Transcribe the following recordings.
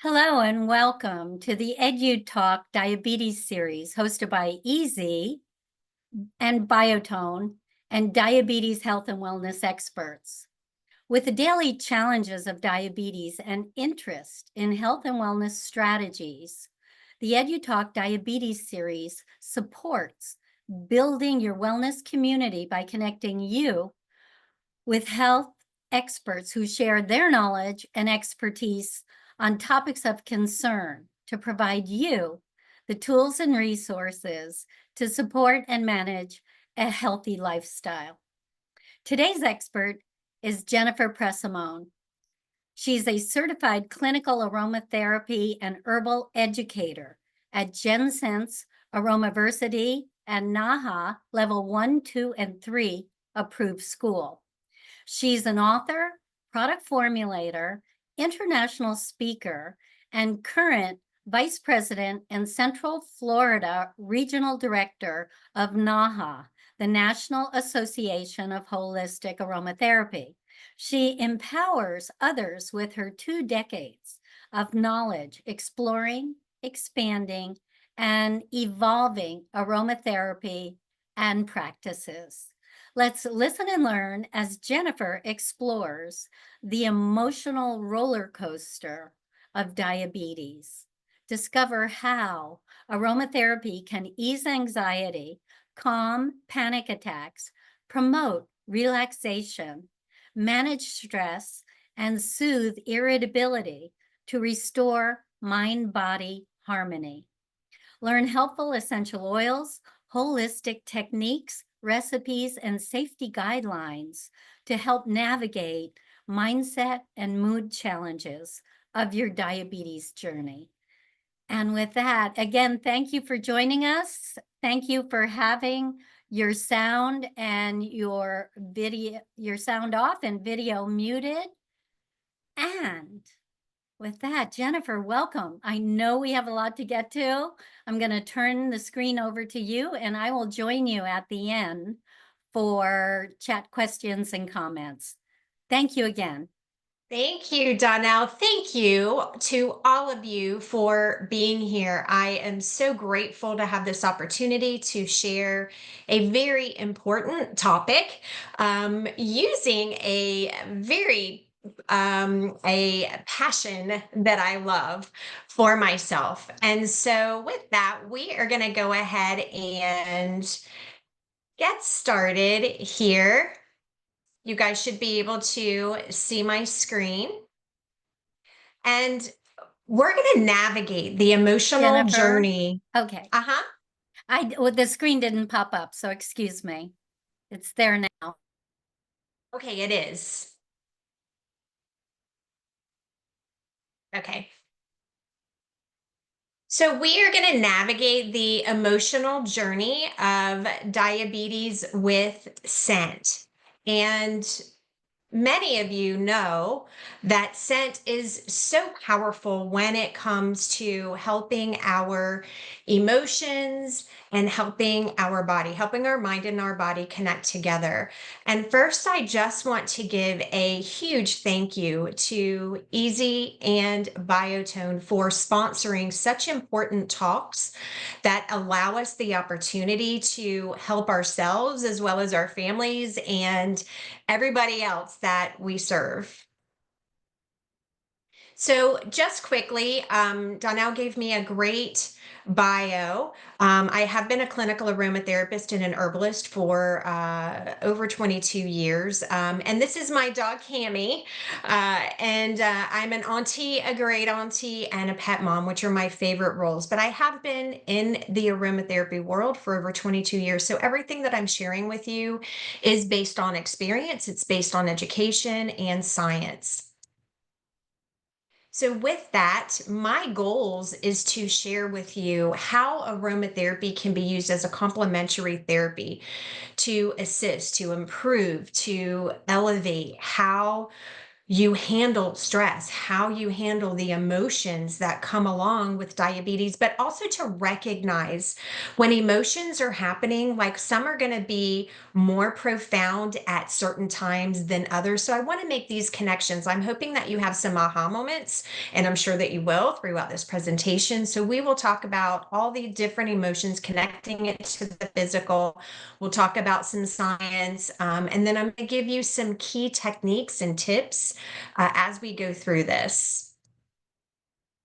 Hello and welcome to the Edu Talk Diabetes Series hosted by Easy and Biotone and diabetes health and wellness experts. With the daily challenges of diabetes and interest in health and wellness strategies, the Edu Talk Diabetes Series supports building your wellness community by connecting you with health experts who share their knowledge and expertise on topics of concern to provide you the tools and resources to support and manage a healthy lifestyle. Today's expert is Jennifer Pressimone. She's a certified clinical aromatherapy and herbal educator at JennScents Aromaversity and NAHA Level 1, 2, and 3 approved school. She's an author, product formulator, international speaker, and current Vice President and Central Florida Regional Director of NAHA, the National Association of Holistic Aromatherapy. She empowers others with her 2 decades of knowledge, exploring, expanding, and evolving aromatherapy and practices. Let's listen and learn as Jennifer explores the emotional roller coaster of diabetes. Discover how aromatherapy can ease anxiety, calm panic attacks, promote relaxation, manage stress, and soothe irritability to restore mind-body harmony. Learn helpful essential oils, holistic techniques, recipes, and safety guidelines to help navigate mindset and mood challenges of your diabetes journey. And with that, again, thank you for joining us. Thank you for having your sound and your sound off and video muted. And with that, Jennifer, welcome. I know we have a lot to get to. I'm going to turn the screen over to you, and I will join you at the end for chat questions and comments. Thank you again. Thank you, Donnell. Thank you to all of you for being here. I am so grateful to have this opportunity to share a very important topic using a very a passion that I love for myself. And so with that, we are going to go ahead and get started here. You guys should be able to see my screen. And we're going to navigate the emotional Jennifer? journey. Okay. Uh-huh. The screen didn't pop up, so excuse me. It's there now. Okay, it is. Okay. So we are going to navigate the emotional journey of diabetes with scent. And many of you know that scent is so powerful when it comes to helping our emotions and helping our body, helping our mind and our body connect together. And first, I just want to give a huge thank you to Easy and Biotone for sponsoring such important talks that allow us the opportunity to help ourselves as well as our families and everybody else that we serve. So just quickly, Donnell gave me a great bio. I have been a clinical aromatherapist and an herbalist for over 22 years. And this is my dog, Cammy. I'm an auntie, a great auntie, and a pet mom, which are my favorite roles. But I have been in the aromatherapy world for over 22 years. So everything that I'm sharing with you is based on experience. It's based on education and science. So, with that, my goals is to share with you how aromatherapy can be used as a complementary therapy to assist, to improve, to elevate how you handle stress, how you handle the emotions that come along with diabetes, but also to recognize when emotions are happening, like some are going to be more profound at certain times than others. So I want to make these connections. I'm hoping that you have some aha moments, and I'm sure that you will throughout this presentation. So we will talk about all the different emotions, connecting it to the physical. We'll talk about some science, and then I'm going to give you some key techniques and tips as we go through this.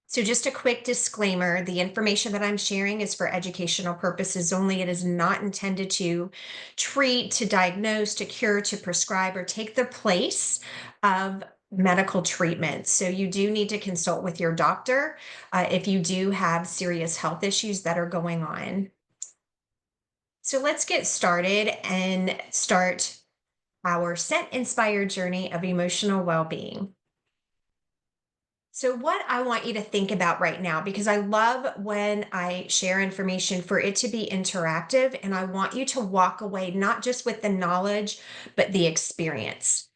So just a quick disclaimer, the information that I'm sharing is for educational purposes only. It is not intended to treat, to diagnose, to cure, to prescribe, or take the place of medical treatment. So you do need to consult with your doctor if you do have serious health issues that are going on. So let's get started and start our scent-inspired journey of emotional well-being. So, what I want you to think about right now, because I love when I share information for it to be interactive, and I want you to walk away not just with the knowledge, but the experience.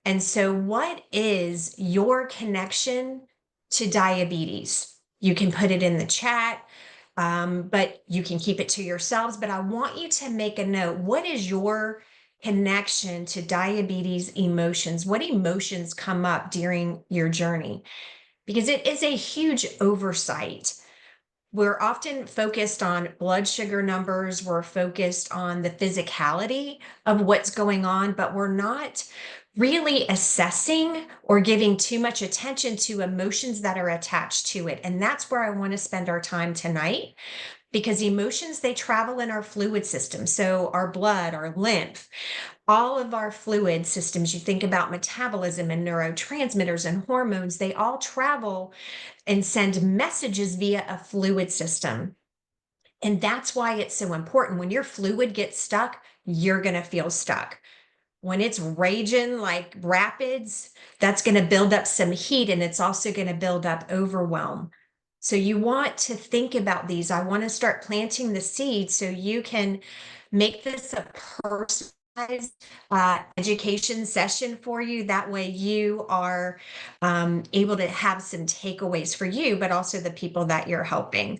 And so, what is your connection to diabetes? You can put it in the chat, but you can keep it to yourselves. But I want you to make a note. What is your connection to diabetes emotions? What emotions come up during your journey? Because it is a huge oversight. We're often focused on blood sugar numbers, we're focused on the physicality of what's going on, but we're not really assessing or giving too much attention to emotions that are attached to it. And that's where I want to spend our time tonight, because emotions, they travel in our fluid system. So our blood, our lymph, all of our fluid systems, you think about metabolism and neurotransmitters and hormones, they all travel and send messages via a fluid system. And that's why it's so important. When your fluid gets stuck, you're going to feel stuck. When it's raging like rapids, that's going to build up some heat, and it's also going to build up overwhelm. So you want to think about these. I want to start planting the seeds so you can make this a personalized education session for you. That way you are able to have some takeaways for you, but also the people that you're helping.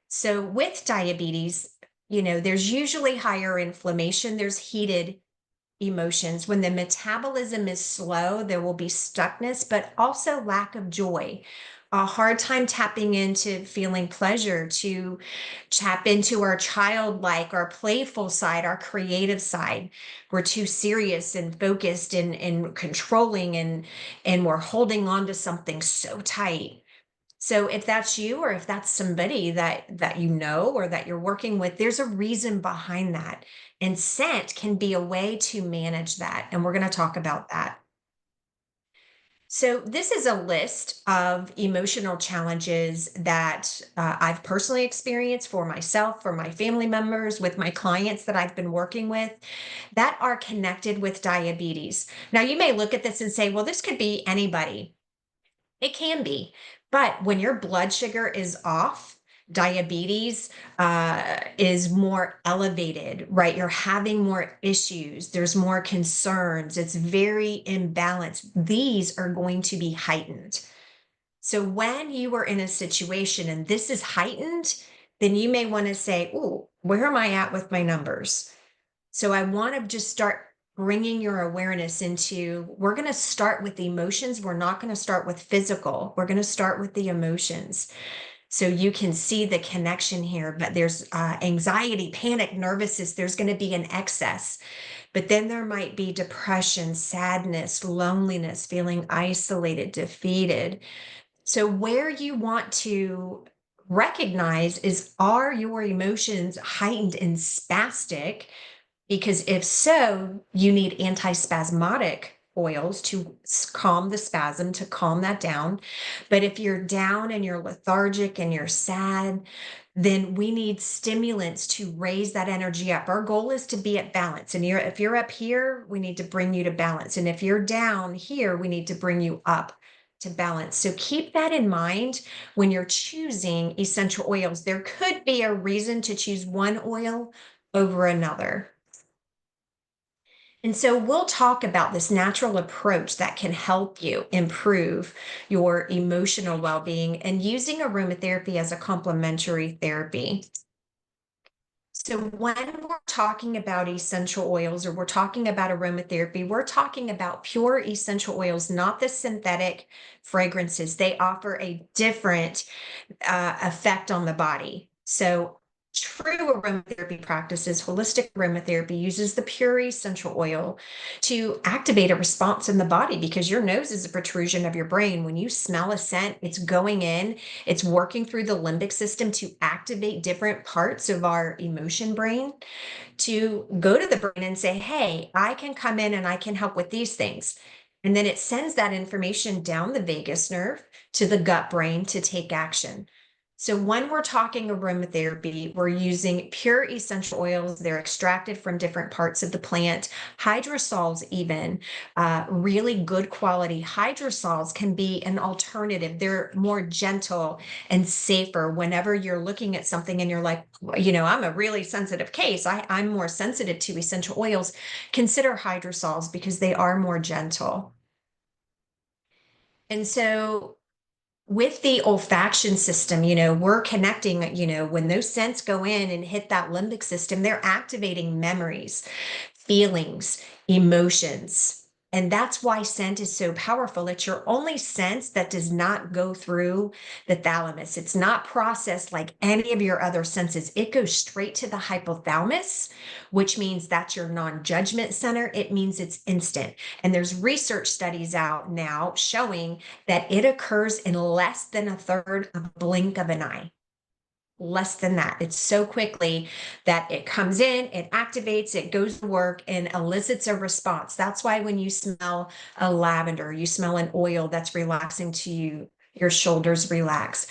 So with diabetes, there's usually higher inflammation, there's heated emotions. When the metabolism is slow, there will be stuckness, but also lack of joy, a hard time tapping into feeling pleasure, to tap into our childlike, our playful side, our creative side. We're too serious and focused and controlling, and we're holding on to something so tight. So if that's you, or if that's somebody that you know or that you're working with, there's a reason behind that. And scent can be a way to manage that. And we're going to talk about that. So this is a list of emotional challenges that I've personally experienced for myself, for my family members, with my clients that I've been working with that are connected with diabetes. Now, you may look at this and say, well, this could be anybody. It can be, but when your blood sugar is off, diabetes is more elevated, right? You're having more issues, there's more concerns, it's very imbalanced. These are going to be heightened. So when you are in a situation and this is heightened, then you may want to say, oh, where am I at with my numbers? So I want to just start bringing your awareness into, we're going to start with the emotions. We're not going to start with physical. We're going to start with the emotions. So you can see the connection here, but there's anxiety, panic, nervousness. There's going to be an excess, but then there might be depression, sadness, loneliness, feeling isolated, defeated. So where you want to recognize is, are your emotions heightened and spastic? Because if so, you need antispasmodic oils to calm the spasm, to calm that down. But if you're down and you're lethargic and you're sad, then we need stimulants to raise that energy up. Our goal is to be at balance. And if you're up here, we need to bring you to balance. And if you're down here, we need to bring you up to balance. So keep that in mind when you're choosing essential oils. There could be a reason to choose one oil over another. And so we'll talk about this natural approach that can help you improve your emotional well being and using aromatherapy as a complementary therapy. So, when we're talking about essential oils or we're talking about aromatherapy, we're talking about pure essential oils, not the synthetic fragrances. They offer a different effect on the body. So, true aromatherapy practices, holistic aromatherapy uses the pure essential oil to activate a response in the body because your nose is a protrusion of your brain. When you smell a scent, it's going in, it's working through the limbic system to activate different parts of our emotion brain to go to the brain and say, hey, I can come in and I can help with these things. And then it sends that information down the vagus nerve to the gut brain to take action. So when we're talking aromatherapy, we're using pure essential oils. They're extracted from different parts of the plant. Hydrosols, even really good quality hydrosols, can be an alternative. They're more gentle and safer whenever you're looking at something and you're like, I'm a really sensitive case. I'm more sensitive to essential oils. Consider hydrosols because they are more gentle. And so with the olfaction system, we're connecting, when those scents go in and hit that limbic system, they're activating memories, feelings, emotions. And that's why scent is so powerful. It's your only sense that does not go through the thalamus. It's not processed like any of your other senses. It goes straight to the hypothalamus, which means that's your non-judgment center. It means it's instant. And there's research studies out now showing that it occurs in less than a third of a blink of an eye. Less than that. It's so quickly that it comes in, it activates, it goes to work and elicits a response. That's why when you smell a lavender, you smell an oil that's relaxing to you, your shoulders relax.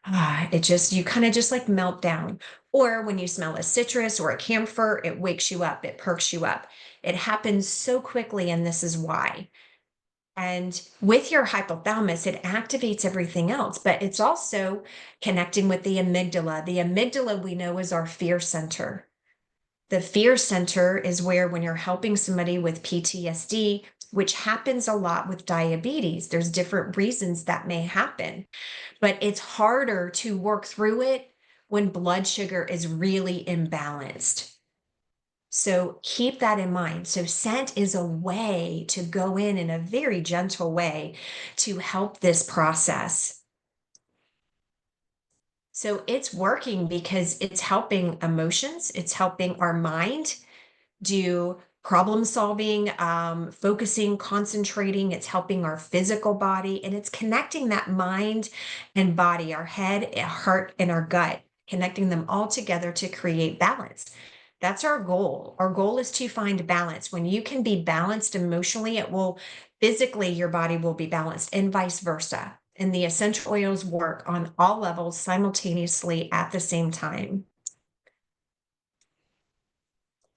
You kind of just like melt down. Or when you smell a citrus or a camphor, it wakes you up, it perks you up. It happens so quickly, and this is why. And with your hypothalamus, it activates everything else, but it's also connecting with the amygdala. The amygdala, we know, is our fear center. The fear center is where, when you're helping somebody with PTSD, which happens a lot with diabetes, there's different reasons that may happen, but it's harder to work through it when blood sugar is really imbalanced. So keep that in mind. So scent is a way to go in a very gentle way to help this process. So it's working because it's helping emotions, it's helping our mind do problem solving, focusing, concentrating. It's helping our physical body, and it's connecting that mind and body, our head, heart, and our gut, connecting them all together to create balance. That's our goal. Our goal is to find balance. When you can be balanced emotionally, it will physically, your body will be balanced, and vice versa. And the essential oils work on all levels simultaneously at the same time.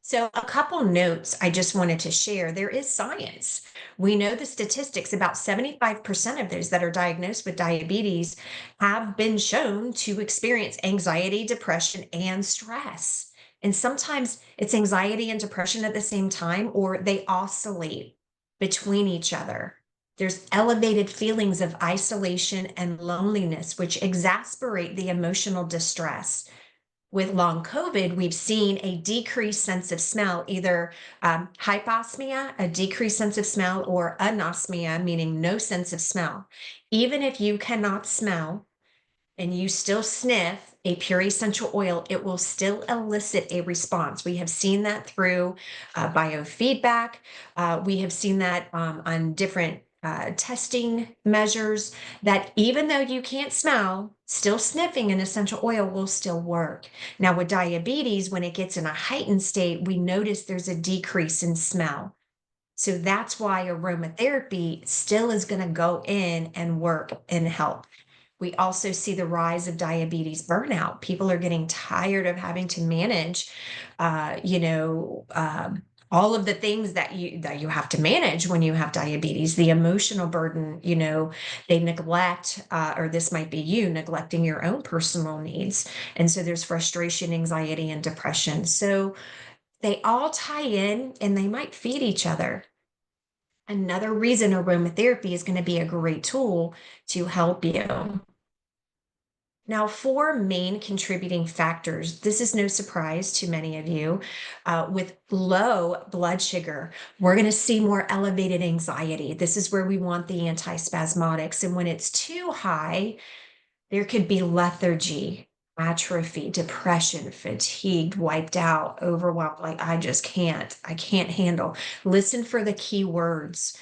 So, a couple notes I just wanted to share. There is science. We know the statistics, about 75% of those that are diagnosed with diabetes have been shown to experience anxiety, depression, and stress. And sometimes it's anxiety and depression at the same time, or they oscillate between each other. There's elevated feelings of isolation and loneliness, which exasperate the emotional distress. With long COVID, we've seen a decreased sense of smell, either hyposmia, a decreased sense of smell, or anosmia, meaning no sense of smell. Even if you cannot smell and you still sniff a pure essential oil, it will still elicit a response. We have seen that through biofeedback. We have seen that on different testing measures, that even though you can't smell, still sniffing an essential oil will still work. Now, with diabetes, when it gets in a heightened state, we notice there's a decrease in smell. So that's why aromatherapy still is going to go in and work and help. We also see the rise of diabetes burnout. People are getting tired of having to manage, all of the things that you have to manage when you have diabetes. The emotional burden, they neglect, or this might be you neglecting your own personal needs, and so there's frustration, anxiety, and depression. So They all tie in and they might feed each other. Another reason aromatherapy is going to be a great tool to help you. Now, 4 main contributing factors. This is no surprise to many of you. With low blood sugar, we're going to see more elevated anxiety. This is where we want the antispasmodics. And when it's too high, there could be lethargy, atrophy, depression, fatigued, wiped out, overwhelmed. Like, I can't handle. Listen for the key words.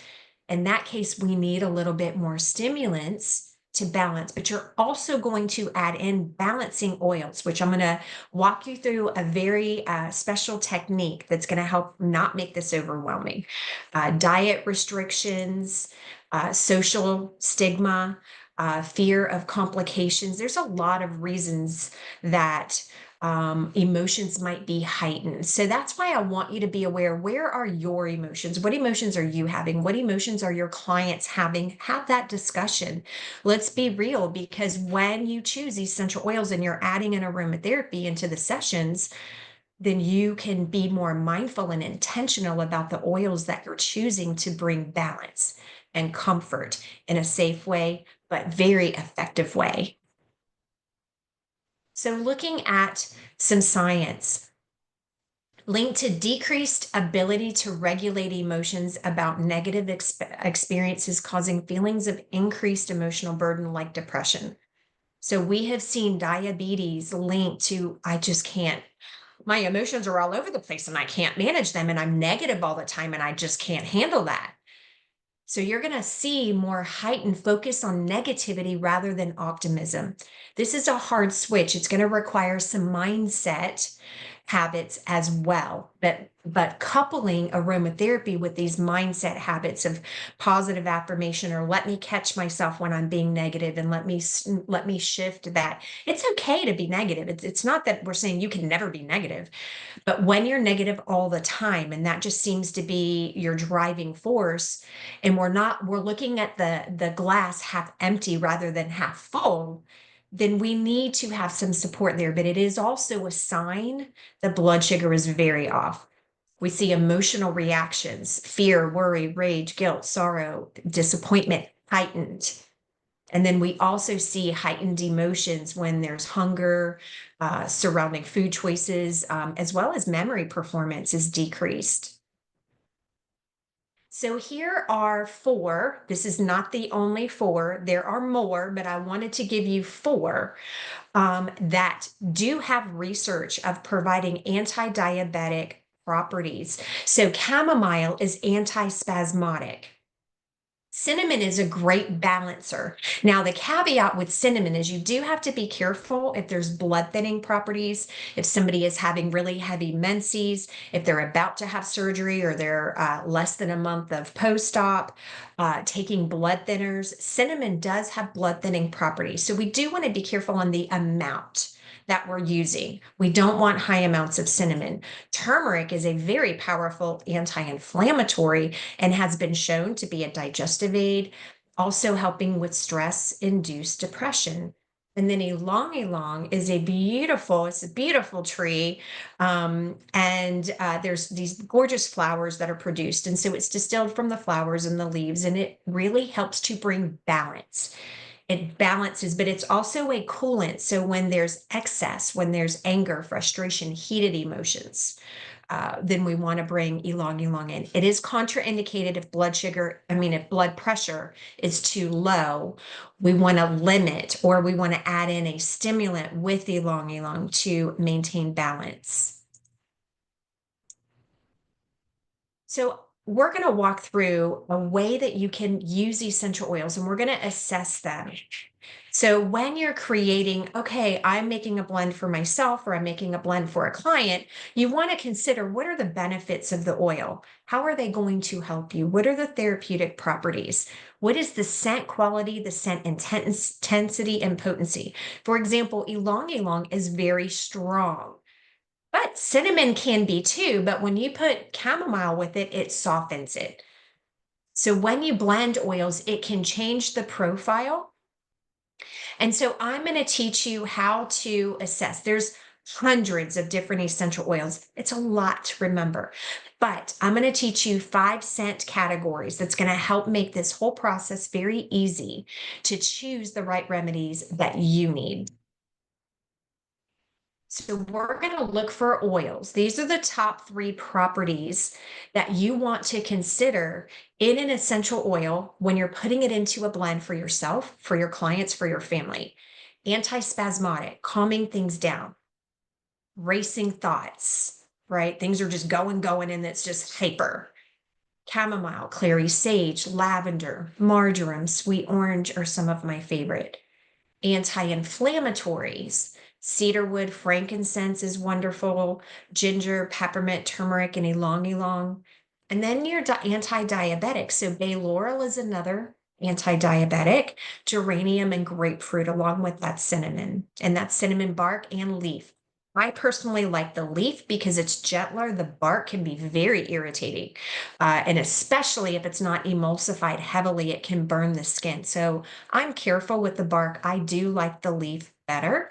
In that case, we need a little bit more stimulants to balance, but you're also going to add in balancing oils, which I'm going to walk you through a very special technique that's going to help not make this overwhelming. Diet restrictions, social stigma, fear of complications. There's a lot of reasons that emotions might be heightened. So that's why I want you to be aware, where are your emotions? What emotions are you having? What emotions are your clients having? Have that discussion. Let's be real, because when you choose essential oils and you're adding an aromatherapy into the sessions, then you can be more mindful and intentional about the oils that you're choosing to bring balance and comfort in a safe way, but very effective way. So looking at some science linked to decreased ability to regulate emotions about negative experiences causing feelings of increased emotional burden like depression. So we have seen diabetes linked to, I just can't, my emotions are all over the place and I can't manage them and I'm negative all the time and I just can't handle that. So you're going to see more heightened focus on negativity rather than optimism. This is a hard switch. It's going to require some mindset habits as well. But coupling aromatherapy with these mindset habits of positive affirmation, or let me catch myself when I'm being negative and let me shift that. It's okay to be negative. It's not that we're saying you can never be negative. But when you're negative all the time, and that just seems to be your driving force, and we're looking at the glass half empty rather than half full, then we need to have some support there. But it is also a sign the blood sugar is very off. We see emotional reactions, fear, worry, rage, guilt, sorrow, disappointment heightened. And then we also see heightened emotions when there's hunger, surrounding food choices, as well as memory performance is decreased. So here are 4. This is not the only 4. There are more, but I wanted to give you 4 that do have research of providing anti-diabetic properties. So chamomile is antispasmodic. Cinnamon is a great balancer. Now, the caveat with cinnamon is you do have to be careful if there's blood thinning properties, if somebody is having really heavy menses, if they're about to have surgery or they're less than a month of post-op, taking blood thinners. Cinnamon does have blood thinning properties. So we do want to be careful on the amount that we're using. We don't want high amounts of cinnamon. Turmeric is a very powerful anti-inflammatory and has been shown to be a digestive aid, also helping with stress-induced depression. And then ylang ylang is it's a beautiful tree. There's these gorgeous flowers that are produced. And so it's distilled from the flowers and the leaves, and it really helps to bring balance. It balances, but it's also a coolant. So when there's excess, when there's anger, frustration, heated emotions, then we want to bring ylang ylang in. It is contraindicated if if blood pressure is too low. We want to limit, or we want to add in a stimulant with ylang ylang to maintain balance. So we're going to walk through a way that you can use essential oils, and we're going to assess them. So when you're creating, okay, I'm making a blend for myself or I'm making a blend for a client, you want to consider, what are the benefits of the oil? How are they going to help you? What are the therapeutic properties? What is the scent quality, the scent intensity, and potency? For example, ylang ylang is very strong. But cinnamon can be too, but when you put chamomile with it, it softens it. So when you blend oils, it can change the profile. And so I'm going to teach you how to assess. There's hundreds of different essential oils. It's a lot to remember, but I'm going to teach you 5 scent categories that's going to help make this whole process very easy to choose the right remedies that you need. So we're going to look for oils. These are the top 3 properties that you want to consider in an essential oil when you're putting it into a blend for yourself, for your clients, for your family. Antispasmodic, calming things down, racing thoughts, right? Things are just going, and it's just hyper. Chamomile, clary sage, lavender, marjoram, sweet orange are some of my favorite. Anti-inflammatories, cedarwood, frankincense is wonderful, ginger, peppermint, turmeric, and ylang ylang. And then your anti-diabetic. So bay laurel is another anti-diabetic, geranium and grapefruit, along with that cinnamon, and that's cinnamon bark and leaf. I personally like the leaf because it's gentler. The bark can be very irritating. And especially if it's not emulsified heavily, it can burn the skin. So I'm careful with the bark. I do like the leaf better.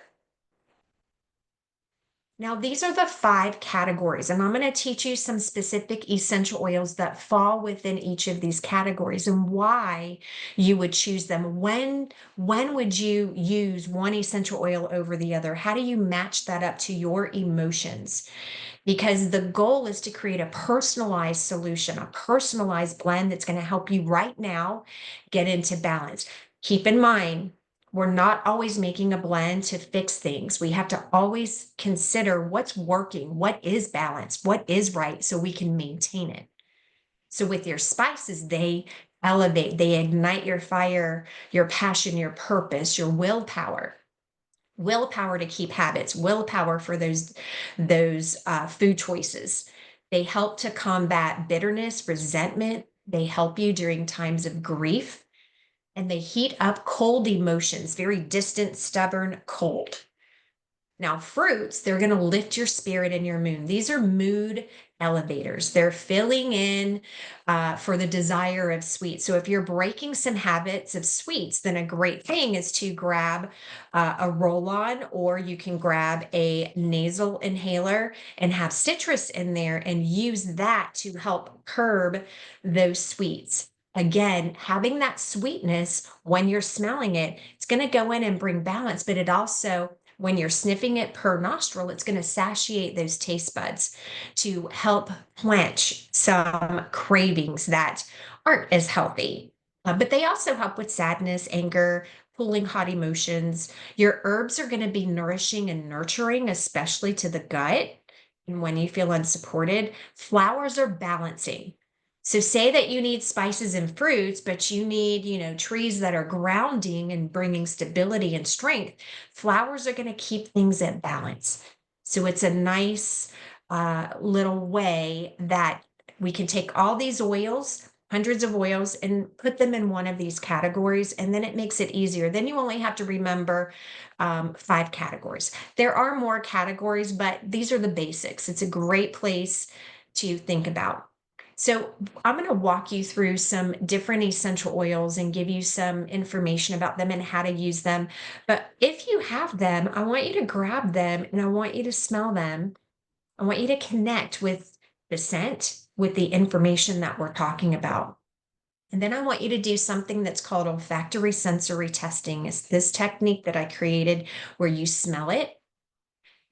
Now, these are the 5 categories, and I'm going to teach you some specific essential oils that fall within each of these categories and why you would choose them. When would you use one essential oil over the other? How do you match that up to your emotions? Because the goal is to create a personalized solution, a personalized blend that's going to help you right now get into balance. Keep in mind, we're not always making a blend to fix things. We have to always consider what's working, what is balanced, what is right, so we can maintain it. So with your spices, they elevate, they ignite your fire, your passion, your purpose, your willpower to keep habits, willpower for those food choices. They help to combat bitterness, resentment. They help you during times of grief, and they heat up cold emotions, very distant, stubborn, cold. Now, fruits, they're going to lift your spirit and your mood. These are mood elevators. They're filling in for the desire of sweets. So if you're breaking some habits of sweets, then a great thing is to grab a roll-on, or you can grab a nasal inhaler and have citrus in there and use that to help curb those sweets. Again, having that sweetness when you're smelling it, it's going to go in and bring balance, but it also, when you're sniffing it per nostril, it's going to satiate those taste buds to help quench some cravings that aren't as healthy. But they also help with sadness, anger, cooling hot emotions. Your herbs are going to be nourishing and nurturing, especially to the gut. And when you feel unsupported, flowers are balancing. So say that you need spices and fruits, but you need, trees that are grounding and bringing stability and strength. Flowers are going to keep things at balance. So it's a nice little way that we can take all these oils, hundreds of oils, and put them in one of these categories, and then it makes it easier. Then you only have to remember 5 categories. There are more categories, but these are the basics. It's a great place to think about. So I'm going to walk you through some different essential oils and give you some information about them and how to use them. But if you have them, I want you to grab them and I want you to smell them. I want you to connect with the scent, with the information that we're talking about. And then I want you to do something that's called olfactory sensory testing. It's this technique that I created where you smell it.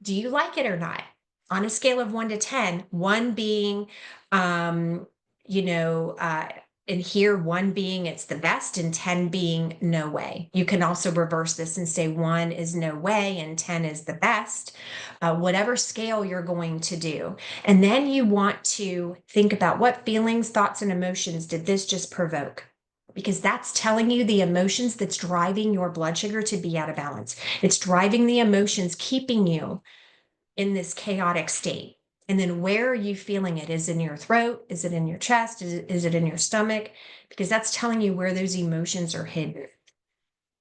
Do you like it or not? On a scale of 1 to 10, 1 being, um, you know, uh, and here 1 being it's the best and 10 being no way. You can also reverse this and say 1 is no way and 10 is the best, whatever scale you're going to do. And then you want to think about what feelings, thoughts, and emotions did this just provoke? Because that's telling you the emotions that's driving your blood sugar to be out of balance. It's driving the emotions, keeping you in this chaotic state. And then where are you feeling it? Is it in your throat? Is it in your chest? Is it in your stomach? Because that's telling you where those emotions are hidden.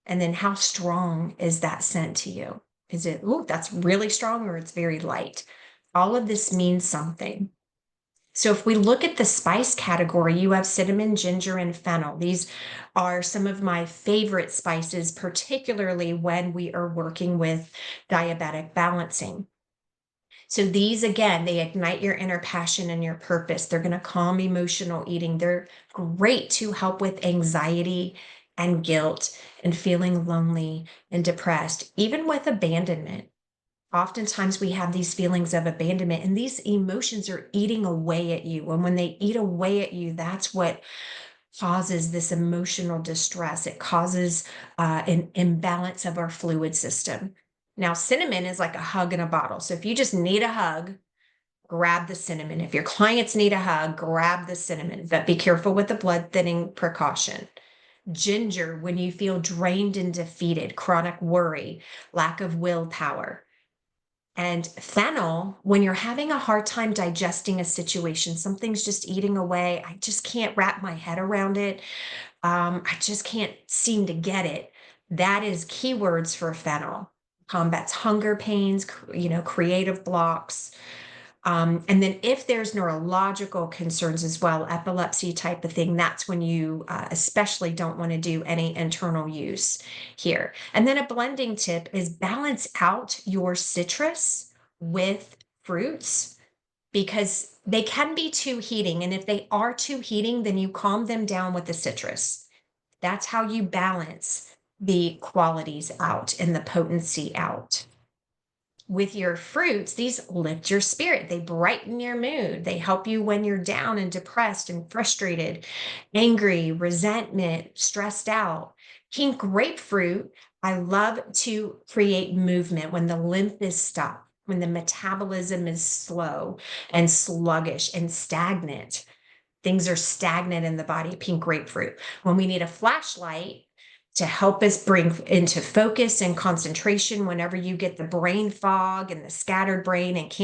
And then how strong is that scent to you? Is it, oh, that's really strong, or it's very light? All of this means something. So if we look at the spice category, you have cinnamon, ginger, and fennel. These are some of my favorite spices, particularly when we are working with diabetic balancing. So these, again, they ignite your inner passion and your purpose. They're going to calm emotional eating. They're great to help with anxiety and guilt and feeling lonely and depressed, even with abandonment. Oftentimes we have these feelings of abandonment, and these emotions are eating away at you. And when they eat away at you, that's what causes this emotional distress. It causes an imbalance of our fluid system. Now, cinnamon is like a hug in a bottle. So if you just need a hug, grab the cinnamon. If your clients need a hug, grab the cinnamon, but be careful with the blood thinning precaution. Ginger, when you feel drained and defeated, chronic worry, lack of willpower. And fennel, when you're having a hard time digesting a situation, something's just eating away. I just can't wrap my head around it. I just can't seem to get it. That is keywords for fennel. Combats hunger pains, creative blocks. And then if there's neurological concerns as well, epilepsy type of thing, that's when you especially don't want to do any internal use here. And then a blending tip is balance out your citrus with fruits because they can be too heating. And if they are too heating, then you calm them down with the citrus. That's how you balance the qualities out and the potency out. With your fruits, these lift your spirit. They brighten your mood. They help you when you're down and depressed and frustrated, angry, resentment, stressed out. Pink grapefruit, I love to create movement when the lymph is stopped, when the metabolism is slow and sluggish and stagnant. Things are stagnant in the body, pink grapefruit. When we need a flashlight, to help us bring into focus and concentration whenever you get the brain fog and the scattered brain and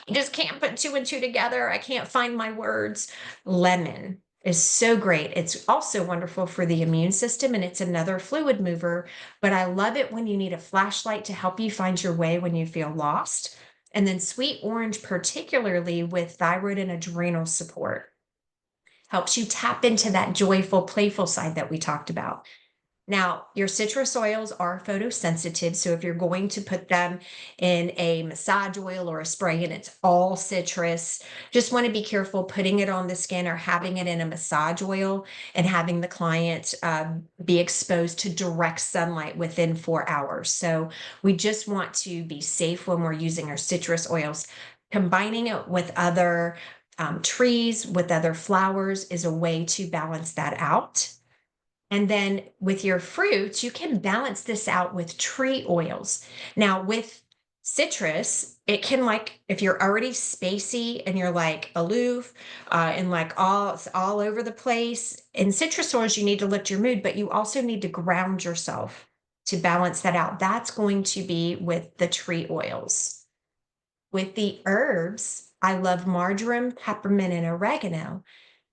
I just can't put two and two together. I can't find my words. Lemon is so great. It's also wonderful for the immune system and it's another fluid mover, but I love it when you need a flashlight to help you find your way when you feel lost. And then sweet orange, particularly with thyroid and adrenal support, helps you tap into that joyful, playful side that we talked about. Now, your citrus oils are photosensitive. So if you're going to put them in a massage oil or a spray and it's all citrus, just want to be careful putting it on the skin or having it in a massage oil and having the client be exposed to direct sunlight within 4 hours. So we just want to be safe when we're using our citrus oils. Combining it with other trees, with other flowers is a way to balance that out. And then with your fruits, you can balance this out with tree oils. Now, with citrus, it can, like, if you're already spacey and you're like aloof and like all over the place, in citrus oils, you need to lift your mood, but you also need to ground yourself to balance that out. That's going to be with the tree oils. With the herbs, I love marjoram, peppermint, and oregano.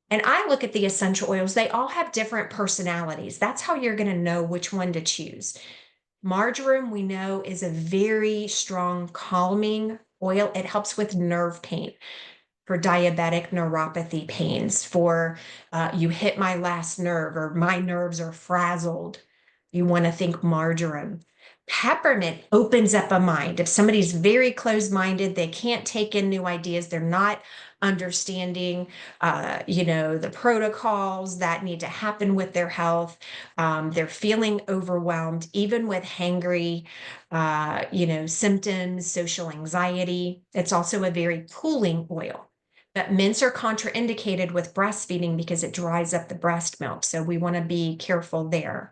And I look at the essential oils, they all have different personalities. That's how you're going to know which one to choose. Marjoram, we know, is a very strong calming oil. It helps with nerve pain, for diabetic neuropathy pains, for you hit my last nerve or my nerves are frazzled. You want to think marjoram. Peppermint opens up a mind. If somebody's very closed-minded, they can't take in new ideas, they're not understanding, the protocols that need to happen with their health. They're feeling overwhelmed, even with hangry, symptoms, social anxiety. It's also a very cooling oil. But mints are contraindicated with breastfeeding because it dries up the breast milk. So we want to be careful there.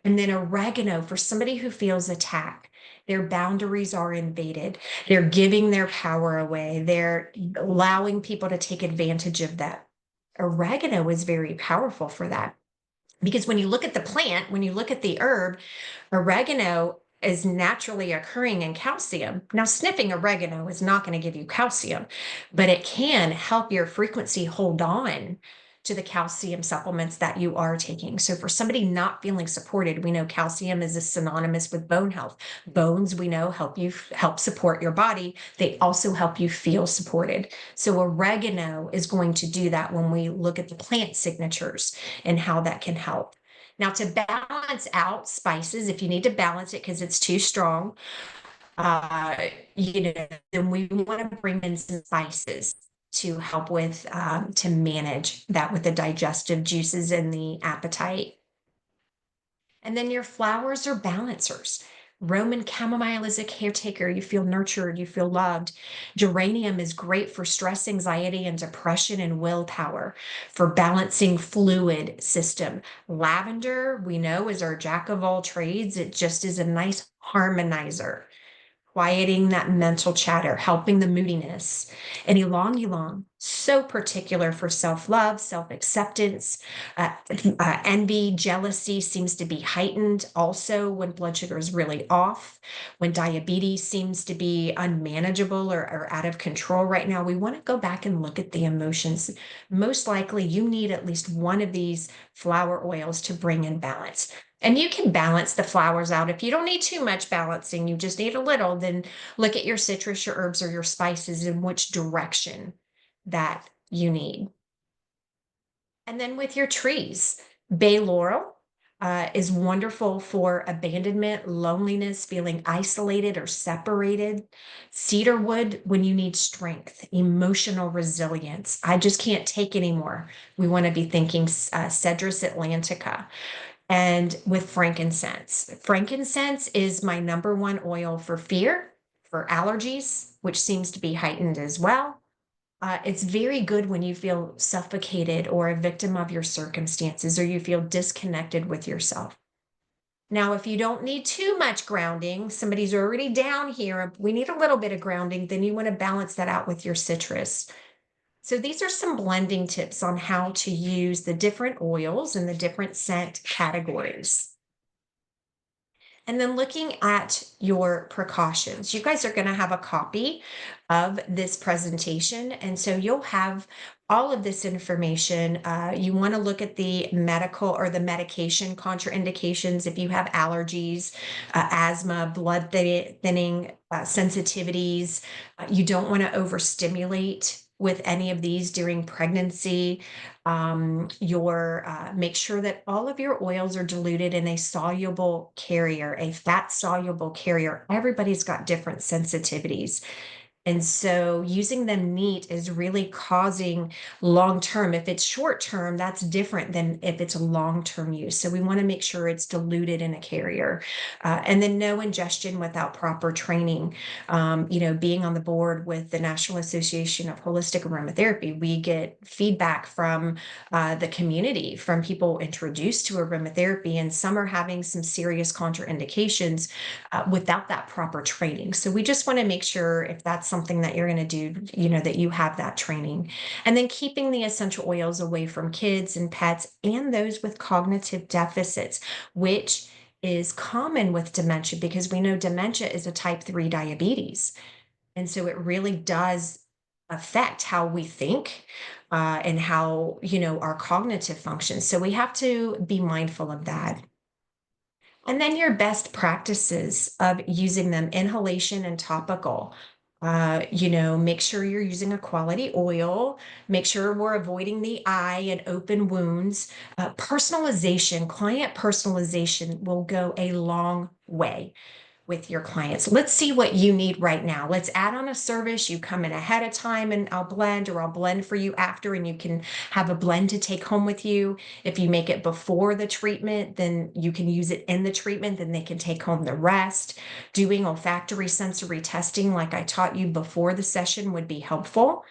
And then oregano, for somebody who feels attacked, their boundaries are invaded. They're giving their power away. They're allowing people to take advantage of that. Oregano is very powerful for that. Because when you look at the plant, when you look at the herb, oregano is naturally occurring in calcium. Now, sniffing oregano is not going to give you calcium, but it can help your frequency hold on to the calcium supplements that you are taking. So for somebody not feeling supported, we know calcium is synonymous with bone health. Bones, we know, help support your body. They also help you feel supported. So oregano is going to do that when we look at the plant signatures and how that can help. Now, to balance out spices, if you need to balance it because it's too strong, uh, then we want to bring in some spices to help with, to manage that with the digestive juices and the appetite. And then your flowers are balancers. Roman chamomile is a caretaker. You feel nurtured, you feel loved. Geranium is great for stress, anxiety, and depression and willpower, for balancing fluid system. Lavender, we know, is our jack of all trades. It just is a nice harmonizer, quieting that mental chatter, helping the moodiness. And ylang ylang, so particular for self-love, self-acceptance. Envy, jealousy seems to be heightened also when blood sugar is really off, when diabetes seems to be unmanageable or out of control right now. We want to go back and look at the emotions. Most likely you need at least one of these flower oils to bring in balance. And you can balance the flowers out. If you don't need too much balancing, you just need a little, then look at your citrus, your herbs, or your spices in which direction that you need. And then with your trees, bay laurel is wonderful for abandonment, loneliness, feeling isolated or separated. Cedar wood when you need strength, emotional resilience. I just can't take anymore. We want to be thinking Cedrus atlantica. And with frankincense. Frankincense is my number one oil for fear, for allergies, which seems to be heightened as well. It's very good when you feel suffocated or a victim of your circumstances, or you feel disconnected with yourself. Now, if you don't need too much grounding, somebody's already down here, we need a little bit of grounding, then you want to balance that out with your citrus. So these are some blending tips on how to use the different oils and the different scent categories. And then looking at your precautions, you guys are going to have a copy of this presentation. And so you'll have all of this information. You want to look at the medical or the medication contraindications if you have allergies, asthma, blood thinning, sensitivities. You don't want to overstimulate with any of these during pregnancy. Make sure that all of your oils are diluted in a soluble carrier, a fat soluble carrier. Everybody's got different sensitivities. And so using them neat is really causing long-term. If it's short-term, that's different than if it's a long-term use. So we want to make sure it's diluted in a carrier. And then no ingestion without proper training. Being on the board with the National Association of Holistic Aromatherapy, we get feedback from the community, from people introduced to aromatherapy, and some are having some serious contraindications without that proper training. So we just want to make sure if that's something that you're going to do, that you have that training. And then keeping the essential oils away from kids and pets and those with cognitive deficits, which is common with dementia because we know dementia is a type 3 diabetes. And so it really does affect how we think and how, our cognitive functions. So we have to be mindful of that. And then your best practices of using them, inhalation and topical. Make sure you're using a quality oil. Make sure we're avoiding the eye and open wounds. Personalization, client personalization will go a long way with your clients. Let's see what you need right now. Let's add on a service. You come in ahead of time and I'll blend, or I'll blend for you after, and you can have a blend to take home with you. If you make it before the treatment, then you can use it in the treatment, then they can take home the rest. Doing olfactory sensory testing like I taught you before the session would be helpful.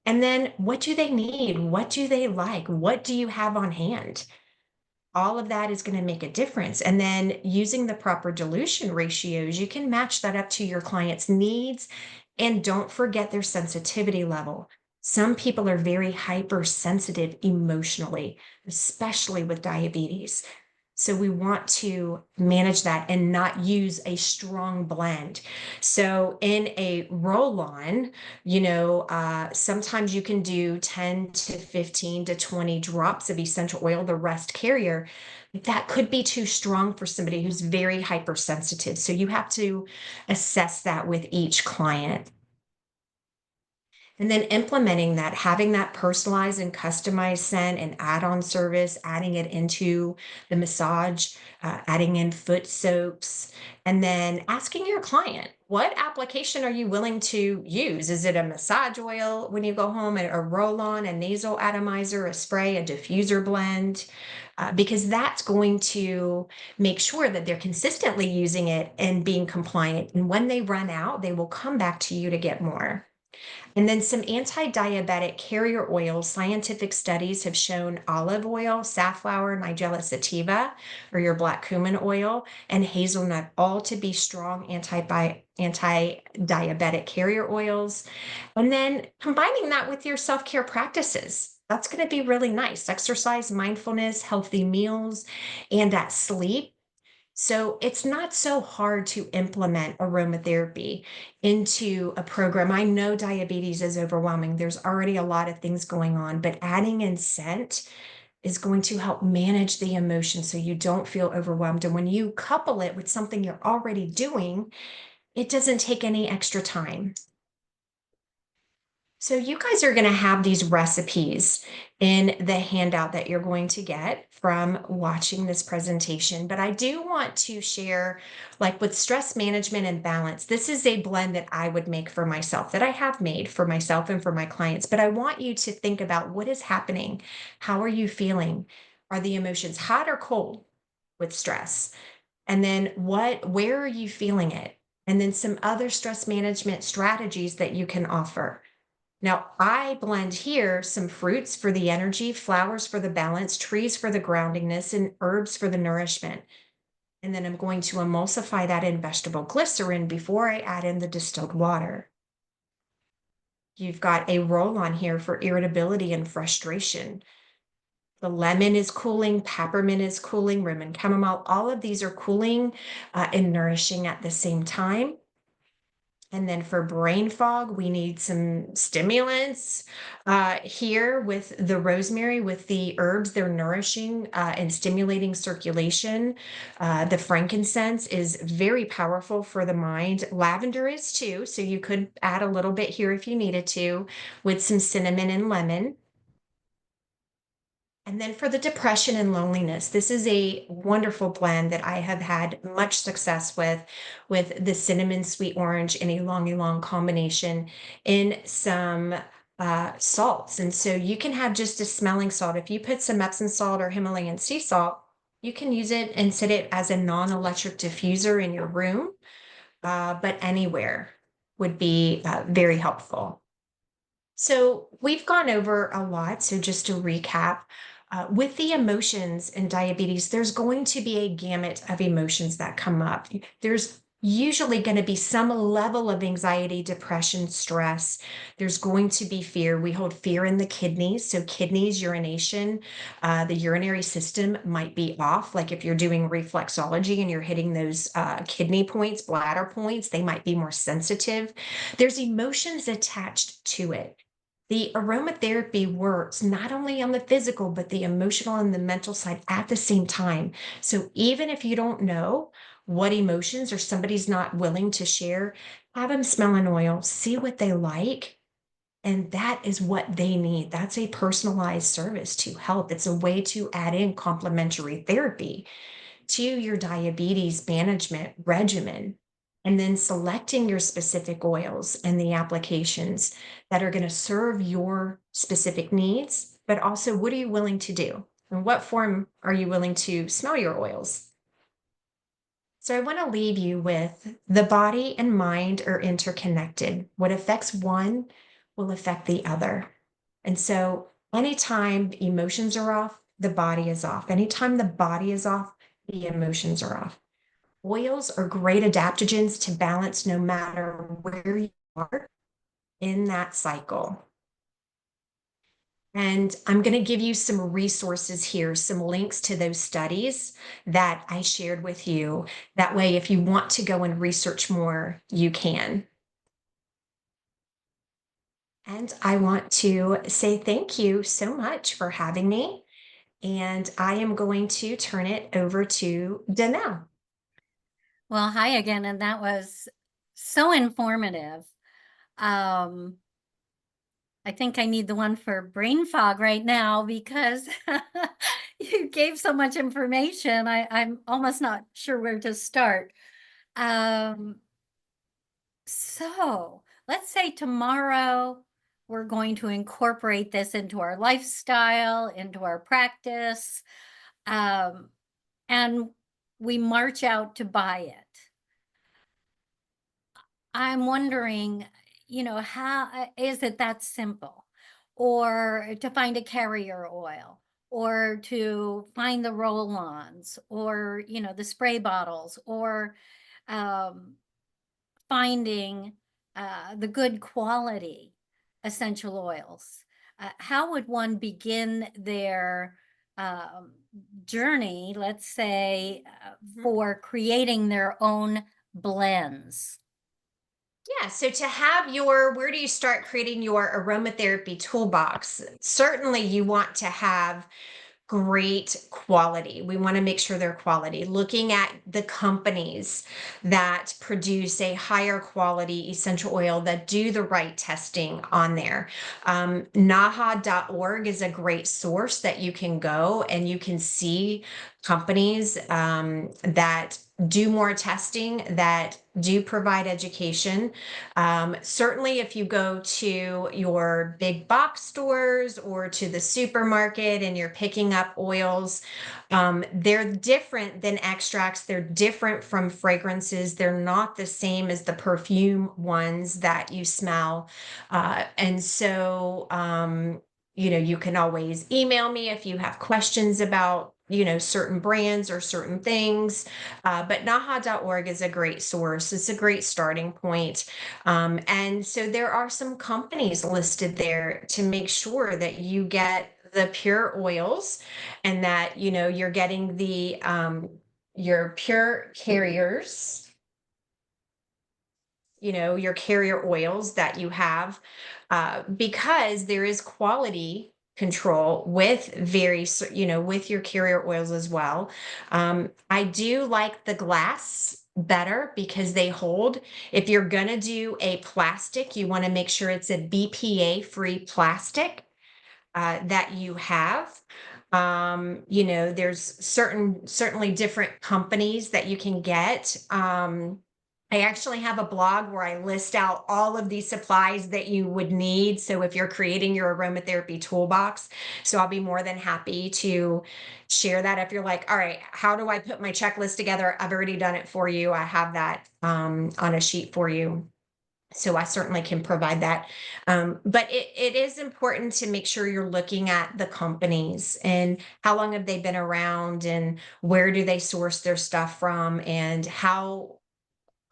And then what do they need? What do they like? What do you have on hand? All of that is going to make a difference. And then using the proper dilution ratios, you can match that up to your client's needs. And don't forget their sensitivity level. Some people are very hypersensitive emotionally, especially with diabetes. So we want to manage that and not use a strong blend. So in a roll-on, sometimes you can do 10 to 15 to 20 drops of essential oil, the rest carrier. That could be too strong for somebody who's very hypersensitive. So you have to assess that with each client. And then implementing that, having that personalized and customized scent and add-on service, adding it into the massage, adding in foot soaps, and then asking your client, what application are you willing to use? Is it a massage oil when you go home, a roll-on, a nasal atomizer, a spray, a diffuser blend? Because that's going to make sure that they're consistently using it and being compliant. And when they run out, they will come back to you to get more. And then some anti-diabetic carrier oils. Scientific studies have shown olive oil, safflower, Nigella sativa, or your black cumin oil, and hazelnut, all to be strong anti-diabetic carrier oils. And then combining that with your self-care practices. That's going to be really nice. Exercise, mindfulness, healthy meals, and that sleep. So it's not so hard to implement aromatherapy into a program. I know diabetes is overwhelming. There's already a lot of things going on, but adding in scent is going to help manage the emotion so you don't feel overwhelmed. And when you couple it with something you're already doing, it doesn't take any extra time. So you guys are going to have these recipes in the handout that you're going to get from watching this presentation. But I do want to share, like with stress management and balance, this is a blend that I would make for myself, that I have made for myself and for my clients. But I want you to think about what is happening. How are you feeling? Are the emotions hot or cold with stress? And then where are you feeling it? And then some other stress management strategies that you can offer. Now, I blend here some fruits for the energy, flowers for the balance, trees for the groundingness, and herbs for the nourishment. And then I'm going to emulsify that in vegetable glycerin before I add in the distilled water. You've got a roll on here for irritability and frustration. The lemon is cooling, peppermint is cooling, roman chamomile. All of these are cooling and nourishing at the same time. And then for brain fog, we need some stimulants here with the rosemary, with the herbs. They're nourishing and stimulating circulation. The frankincense is very powerful for the mind. Lavender is too, so you could add a little bit here if you needed to, with some cinnamon and lemon. And then for the depression and loneliness, this is a wonderful blend that I have had much success with the cinnamon sweet orange in a long combination in some salts. And so you can have just a smelling salt. If you put some Epsom salt or Himalayan sea salt, you can use it and set it as a non-electric diffuser in your room, but anywhere would be very helpful. So we've gone over a lot. So just to recap, with the emotions in diabetes, there's going to be a gamut of emotions that come up. There's usually going to be some level of anxiety, depression, stress. There's going to be fear. We hold fear in the kidneys. So kidneys, urination, the urinary system might be off. Like if you're doing reflexology and you're hitting those kidney points, bladder points, they might be more sensitive. There's emotions attached to it. The aromatherapy works not only on the physical, but the emotional and the mental side at the same time. So even if you don't know what emotions or somebody's not willing to share, have them smell an oil, see what they like. And that is what they need. That's a personalized service to help. It's a way to add in complementary therapy to your diabetes management regimen, and then selecting your specific oils and the applications that are going to serve your specific needs, but also what are you willing to do? In what form are you willing to smell your oils? So I want to leave you with the body and mind are interconnected. What affects one will affect the other. And so anytime emotions are off, the body is off. Anytime the body is off, the emotions are off. Oils are great adaptogens to balance no matter where you are in that cycle. And I'm going to give you some resources here, some links to those studies that I shared with you. That way, if you want to go and research more, you can. And I want to say thank you so much for having me. And I am going to turn it over to Danelle. Well, hi again, and that was so informative. Um, I think I need the one for brain fog right now because you gave so much information. I'm almost not sure where to start. Um, so let's say tomorrow we're going to incorporate this into our lifestyle, into our practice, um, and we march out to buy it. I'm wondering, how is it that simple? Or to find a carrier oil, or to find the roll-ons, or, the spray bottles, or um, finding the good quality essential oils. How would one begin their um, journey, let's say, Mhm. for creating their own blends? Yeah, so to have where do you start creating your aromatherapy toolbox? Certainly, you want to have great quality. We want to make sure they're quality. Looking at the companies that produce a higher quality essential oil that do the right testing on there. NAHA.org is a great source that you can go and you can see companies that do more testing, that do provide education. Certainly, if you go to your big box stores or to the supermarket and you're picking up oils, they're different than extracts. They're different from fragrances. They're not the same as the perfume ones that you smell. And so, you can always email me if you have questions about certain brands or certain things, but naha.org is a great source. It's a great starting point. And so there are some companies listed there to make sure that you get the pure oils and that you're getting the your pure carriers, your carrier oils that you have, because there is quality control with with your carrier oils as well. I do like the glass better because they hold. If you're gonna do a plastic, you want to make sure it's a BPA free plastic that you have. There's certainly different companies that you can get. I actually have a blog where I list out all of these supplies that you would need. So if you're creating your aromatherapy toolbox, so I'll be more than happy to share that. If you're like, all right, how do I put my checklist together? I've already done it for you. I have that on a sheet for you. So I certainly can provide that. But it is important to make sure you're looking at the companies and how long have they been around and where do they source their stuff from and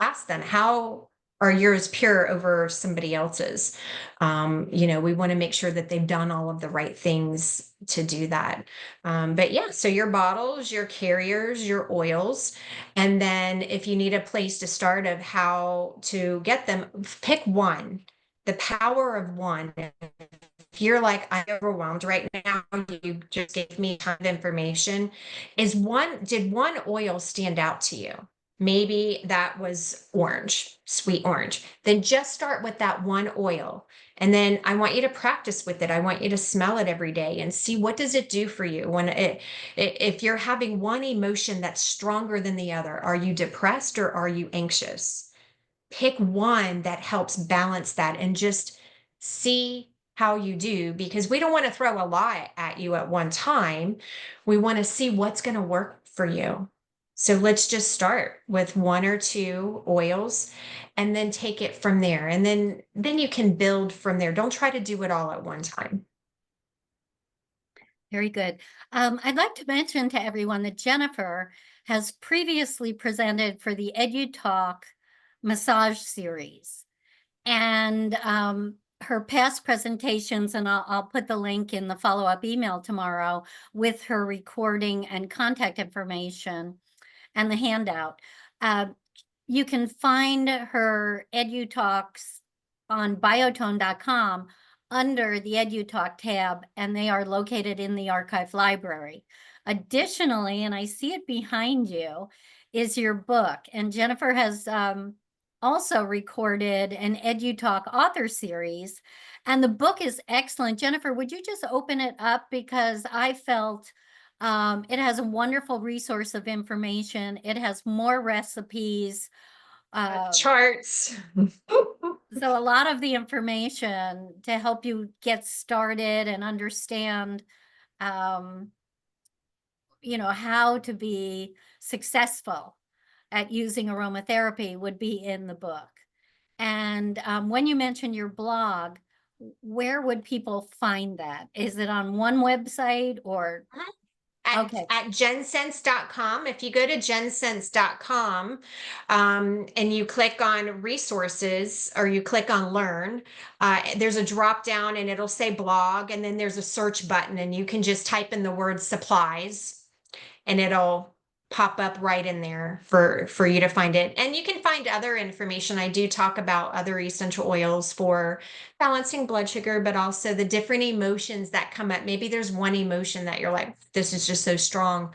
ask them, how are yours pure over somebody else's? We want to make sure that they've done all of the right things to do that. But yeah, so your bottles, your carriers, your oils, and then if you need a place to start of how to get them, pick one. The power of one. If you're like, I'm overwhelmed right now, you just gave me a ton of information. Did one oil stand out to you? Maybe that was orange, sweet orange. Then just start with that one oil. And then I want you to practice with it. I want you to smell it every day and see what does it do for you if you're having one emotion that's stronger than the other. Are you depressed or are you anxious? Pick one that helps balance that and just see how you do because we don't want to throw a lot at you at one time. We want to see what's going to work for you. So let's just start with one or two oils and then take it from there. And then you can build from there. Don't try to do it all at one time. Very good. I'd like to mention to everyone that Jennifer has previously presented for the EduTalk massage series. And her past presentations, and I'll put the link in the follow-up email tomorrow with her recording and contact information and the handout. You can find her EduTalks on biotone.com under the EduTalk tab, and they are located in the archive library. Additionally, and I see it behind you, is your book. And Jennifer has also recorded an EduTalk author series, and the book is excellent. Jennifer, would you just open it up, because I felt it has a wonderful resource of information. It has more recipes. Charts. So a lot of the information to help you get started and understand, um, how to be successful at using aromatherapy would be in the book. And when you mentioned your blog, where would people find that? Is it on one website or? Okay. At JennScents.com. If you go to JennScents.com and you click on resources or you click on learn, there's a drop down and it'll say blog, and then there's a search button, and you can just type in the word supplies and it'll pop up right in there for you to find it. And you can find other information. I do talk about other essential oils for balancing blood sugar, but also the different emotions that come up. Maybe there's one emotion that you're like, this is just so strong.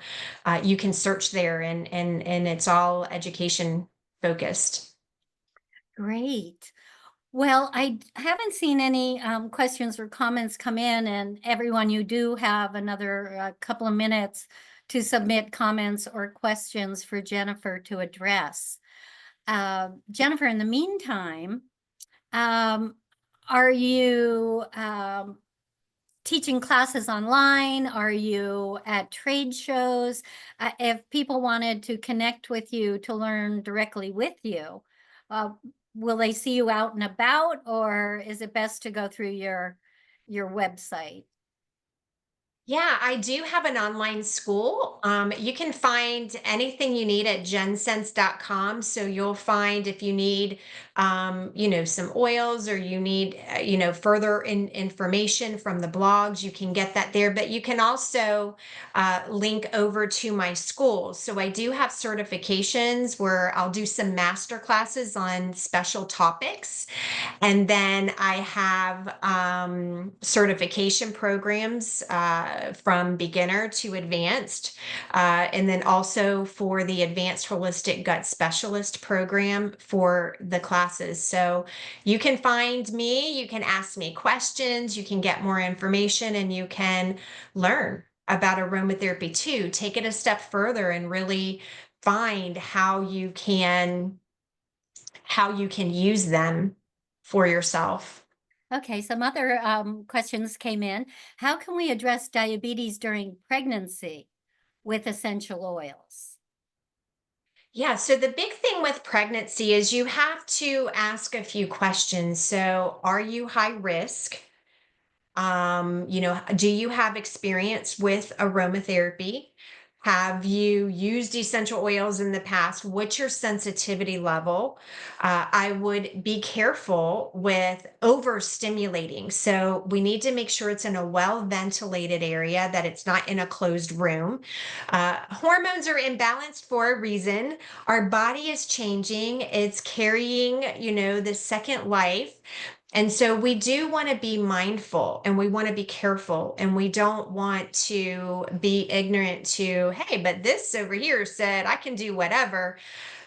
You can search there, and it's all education focused. Great. Well, I haven't seen any questions or comments come in, and everyone, you do have another couple of minutes to submit comments or questions for Jennifer to address. Jennifer, in the meantime, are you teaching classes online? Are you at trade shows? If people wanted to connect with you to learn directly with you, will they see you out and about, or is it best to go through your website? Yeah, I do have an online school. You can find anything you need at JennScents.com. So you'll find if you need, some oils, or you need, further information from the blogs, you can get that there. But you can also link over to my school. So I do have certifications where I'll do some master classes on special topics. And then I have certification programs from beginner to advanced. And then also for the advanced holistic gut specialist program for the classes. So you can find me, you can ask me questions, you can get more information, and you can learn about aromatherapy too. Take it a step further and really find how you can use them for yourself. Okay, some other questions came in. How can we address diabetes during pregnancy with essential oils? Yeah, so the big thing with pregnancy is you have to ask a few questions. So, are you high risk? Do you have experience with aromatherapy? Have you used essential oils in the past? What's your sensitivity level? I would be careful with overstimulating. So we need to make sure it's in a well ventilated area, that it's not in a closed room. Hormones are imbalanced for a reason. Our body is changing. It's carrying, the second life. And so we do want to be mindful, and we want to be careful, and we don't want to be ignorant to, hey, but this over here said I can do whatever.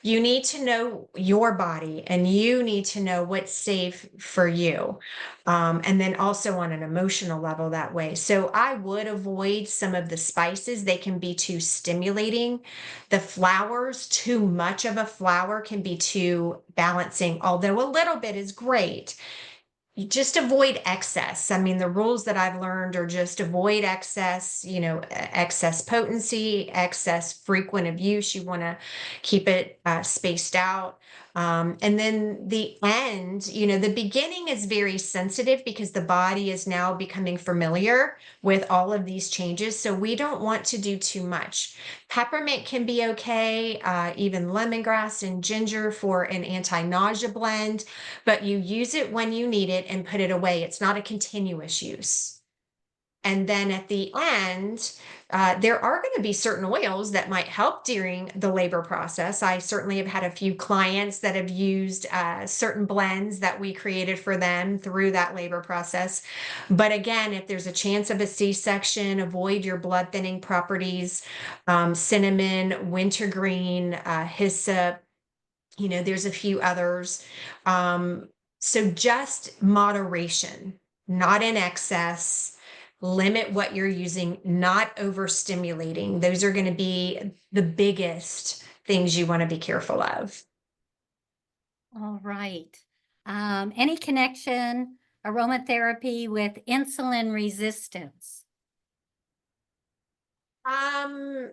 You need to know your body, and you need to know what's safe for you. And then also on an emotional level that way. So I would avoid some of the spices. They can be too stimulating. The flowers, too much of a flower can be too balancing, although a little bit is great. You just avoid excess. I mean, the rules that I've learned are just avoid excess, excess potency, excess frequent abuse. You want to keep it spaced out. And then the end, the beginning is very sensitive because the body is now becoming familiar with all of these changes. So we don't want to do too much. Peppermint can be okay, even lemongrass and ginger for an anti-nausea blend, but you use it when you need it and put it away. It's not a continuous use. And then at the end, there are going to be certain oils that might help during the labor process. I certainly have had a few clients that have used certain blends that we created for them through that labor process. But again, if there's a chance of a C-section, avoid your blood thinning properties, cinnamon, wintergreen, hyssop, There's a few others. So just moderation, not in excess. Limit what you're using, not overstimulating. Those are going to be the biggest things you want to be careful of. All right. Any connection, aromatherapy with insulin resistance? Um,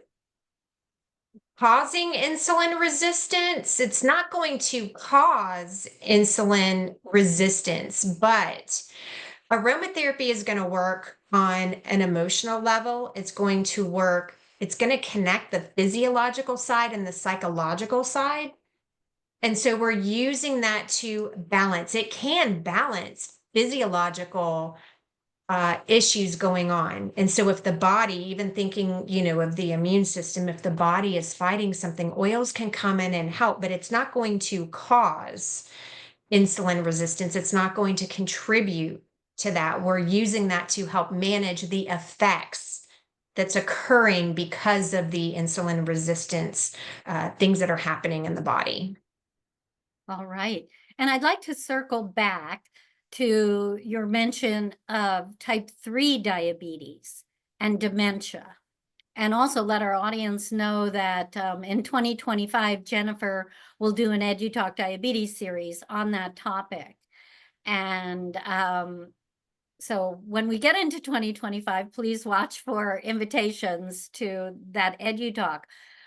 Causing insulin resistance, it's not going to cause insulin resistance, but aromatherapy is going to work on an emotional level. It's going to work, it's going to connect the physiological side and the psychological side. And so we're using that to balance. It can balance physiological issues going on. And so if the body, even thinking, of the immune system, if the body is fighting something, oils can come in and help, but it's not going to cause insulin resistance. It's not going to contribute to that. We're using that to help manage the effects that's occurring because of the insulin resistance, things that are happening in the body. All right. And I'd like to circle back to your mention of type 3 diabetes and dementia. And also let our audience know that in 2025, Jennifer will do an EduTalk Diabetes series on that topic. And so when we get into 2025, please watch for invitations to that EduTalk.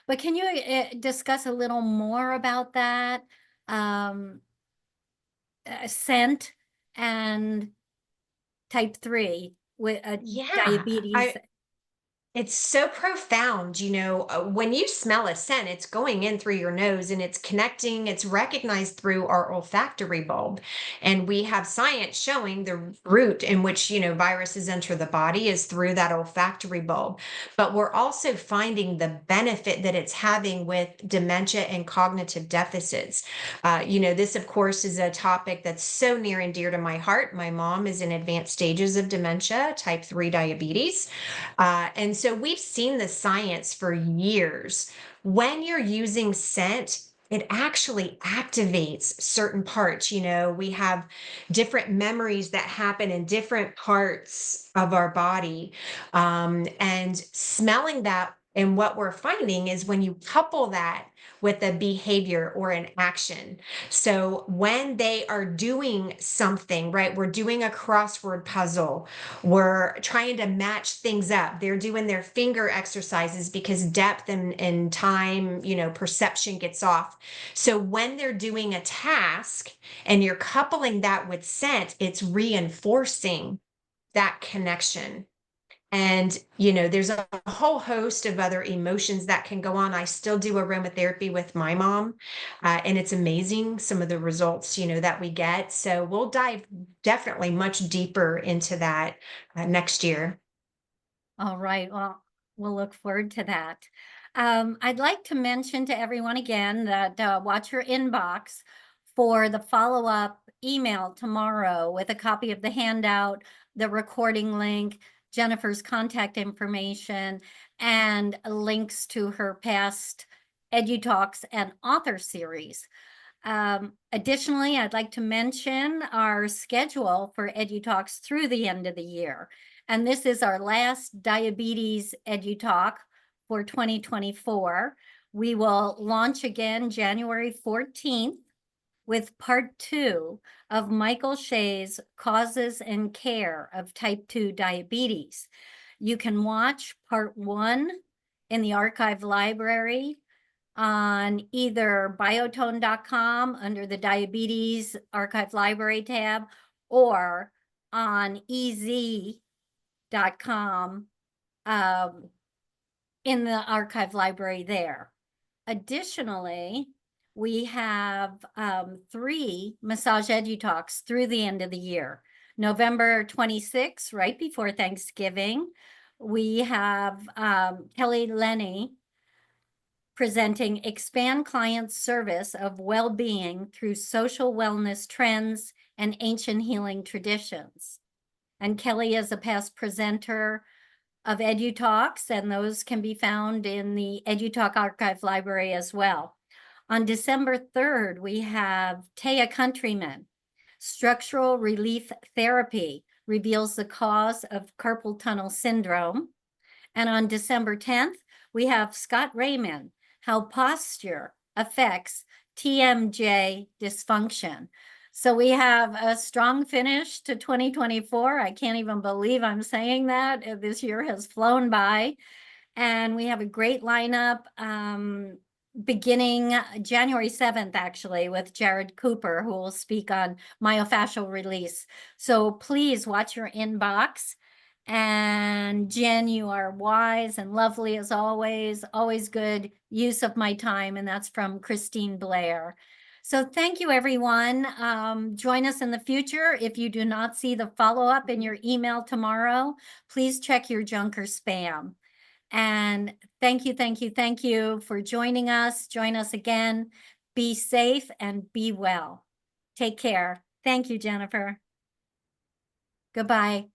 But can you discuss a little more about that? Scent and type 3 with Yeah, diabetes. it's so profound. When you smell a scent, it's going in through your nose and it's connecting, it's recognized through our olfactory bulb. And we have science showing the route in which, viruses enter the body is through that olfactory bulb. But we're also finding the benefit that it's having with dementia and cognitive deficits. This, of course, is a topic that's so near and dear to my heart. My mom is in advanced stages of dementia, type 3 diabetes. And so we've seen the science for years. When you're using scent, it actually activates certain parts. We have different memories that happen in different parts of our body. And smelling that, and what we're finding is when you couple that with a behavior or an action. So when they are doing something, right, we're doing a crossword puzzle, we're trying to match things up. They're doing their finger exercises because depth and time, perception gets off. So when they're doing a task and you're coupling that with scent, it's reinforcing that connection. And, there's a whole host of other emotions that can go on. I still do aromatherapy with my mom, and it's amazing some of the results, that we get. So we'll dive definitely much deeper into that next year. All right. Well, we'll look forward to that. I'd like to mention to everyone again that watch your inbox for the follow-up email tomorrow with a copy of the handout, the recording link, Jennifer's contact information, and links to her past EduTalks and author series. Additionally, I'd like to mention our schedule for EduTalks through the end of the year. And this is our last diabetes EduTalk for 2024. We will launch again January 14th with part 2 of Michael Shea's Causes and Care of Type 2 Diabetes. You can watch part 1 in the archive library on either biotone.com under the Diabetes Archive Library tab or on ez.com in the archive library there. Additionally, we have 3 massage edu-talks through the end of the year. November 26th, right before Thanksgiving, we have Kelly Lenny presenting Expand Client Service of Well-Being Through Social Wellness Trends and Ancient Healing Traditions. And Kelly is a past presenter of EduTalks, and those can be found in the EduTalk Archive Library as well. On December 3rd, we have Taya Countryman. Structural Relief Therapy reveals the cause of carpal tunnel syndrome. And on December 10th, we have Scott Raymond, How Posture Affects TMJ Dysfunction. So we have a strong finish to 2024. I can't even believe I'm saying that. This year has flown by. And we have a great lineup beginning January 7th, actually, with Jared Cooper, who will speak on myofascial release. So please watch your inbox. And Jen, you are wise and lovely as always good use of my time. And that's from Christine Blair. So thank you, everyone. Join us in the future. If you do not see the follow-up in your email tomorrow, please check your junk or spam. And thank you for joining us. Join us again. Be safe and be well. Take care. Thank you, Jennifer. Goodbye.